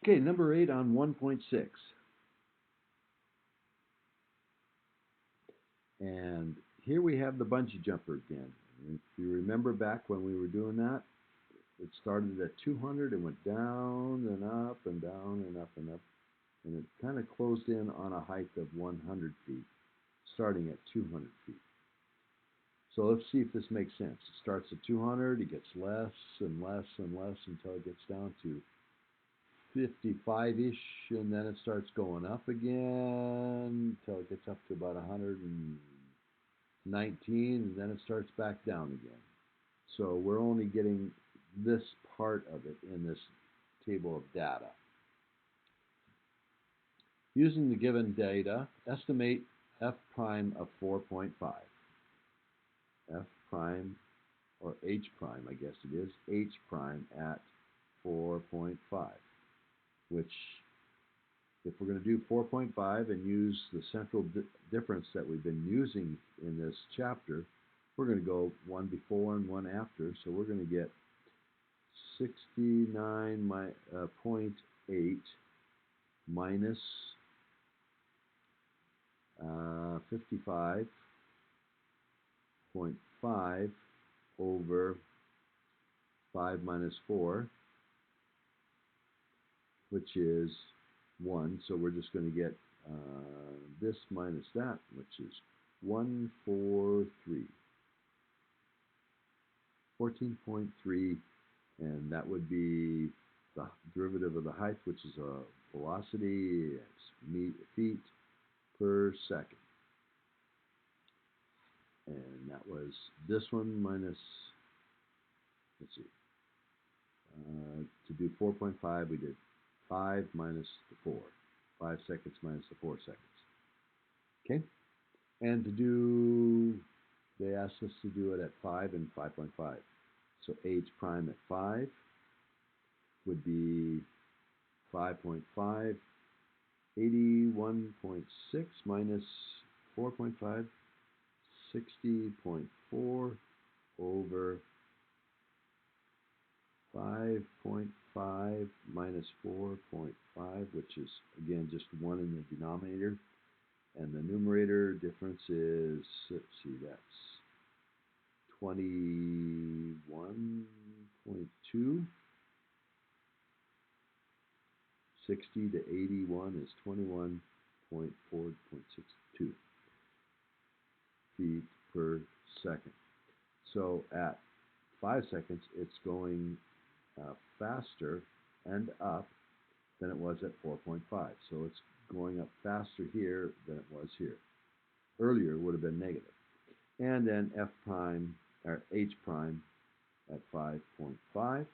Okay, number 8 on 1.6. And here we have the bungee jumper again. If you remember back when we were doing that, it started at 200 and went down and up and down and up and up. And it kind of closed in on a height of 100 feet, starting at 200 feet. So let's see if this makes sense. It starts at 200, it gets less and less and less until it gets down to 55-ish, and then it starts going up again until it gets up to about 119, and then it starts back down again. So we're only getting this part of it in this table of data. Using the given data, estimate f prime of 4.5. F prime, or h prime, I guess it is, h prime at 4.5, which, if we're going to do 4.5 and use the central difference that we've been using in this chapter, we're going to go one before and one after, so we're going to get 69.8 minus 55.5 over 5 minus 4, which is 1. So we're just going to get this minus that, which is 143. 14.3, and that would be the derivative of the height, which is a velocity, it's feet per second. And that was this one minus, let's see, to do 4.5, we did 5 minus the 4. 5 seconds minus the 4 seconds. Okay? And to do, they asked us to do it at 5 and 5.5. So h prime at 5 would be 5.5, 81.6 minus 4.5, 60.4 over 5.5 minus 4.5, which is, again, just 1 in the denominator. And the numerator difference is, let's see, that's 21.2. 60 to 81 is 21.4.62 feet per second. So at 5 seconds, it's going faster and up than it was at 4.5. So it's going up faster here than it was here. Earlier would have been negative. And then f prime, or h prime at 5.5.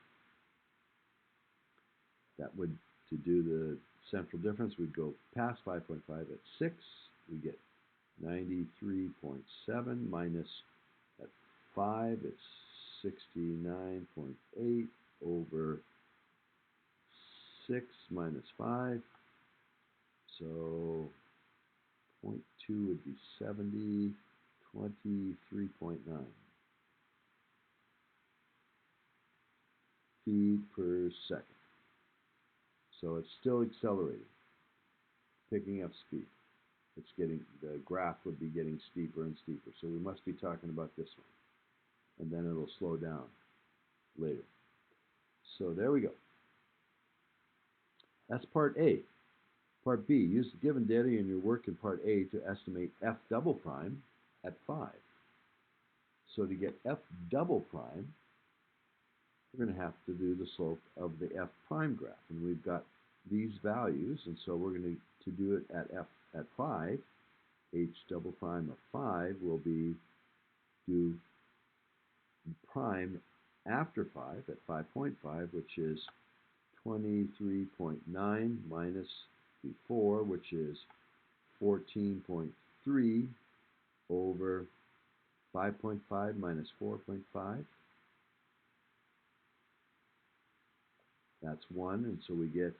That would, to do the central difference, we'd go past 5.5 at 6. We get 93.7 minus at 5, it's 69.8 over 6 minus 5. So 0.2 would be 70, 23.9 feet per second. So it's still accelerating, picking up speed. It's getting, the graph would be getting steeper and steeper. So we must be talking about this one. And then it'll slow down later. So there we go. That's part A. Part B, use the given data in your work in part A to estimate f double prime at 5. So to get f double prime, we're going to have to do the slope of the f prime graph. And we've got these values, and so we're going to do it at f at 5. H double prime of 5 will be do prime after 5 at 5.5, which is 23.9 minus before, which is 14.3 over 5.5 minus 4.5. That's 1, and so we get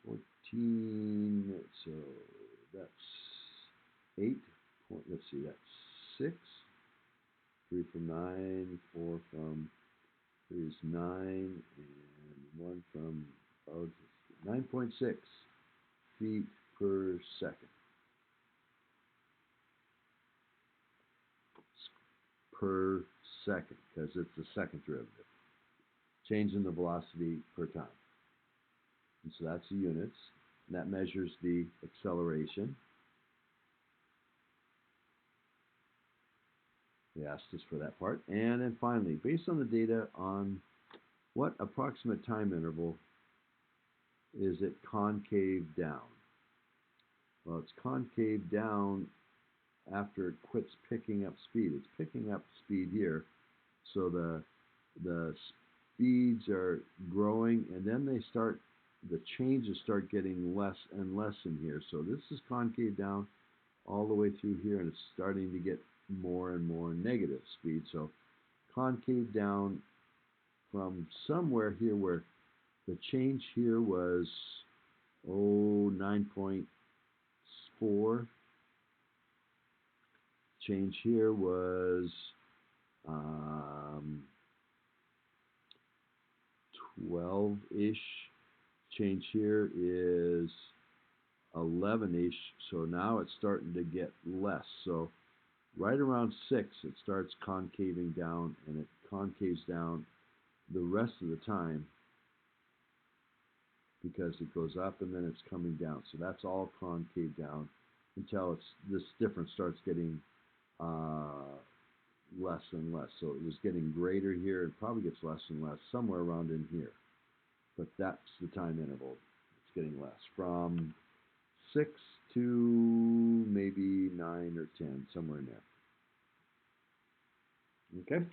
14, so that's 8, let's see, that's 6, 3 from 9, 4 from 3 is 9, and 1 from Oh, 9.6 feet per second. Per second, because it's the second derivative. Change in the velocity per time. And so that's the units. And that measures the acceleration. They asked us for that part. And then finally, based on the data on what approximate time interval is it concave down? Well, it's concave down after it quits picking up speed. It's picking up speed here. So the speeds are growing, and then the changes start getting less and less in here. So this is concave down all the way through here, and it's starting to get more and more negative speed. So concave down from somewhere here where the change here was 9.4. Change here was 12-ish. Change here is 11-ish. So now it's starting to get less. So right around 6, it starts concaving down, and it concaves down the rest of the time because it goes up and then it's coming down. So that's all concave down until this difference starts getting less and less. So it was getting greater here. It probably gets less and less somewhere around in here. But that's the time interval. It's getting less from 6 to maybe 9 or 10, somewhere in there. Okay?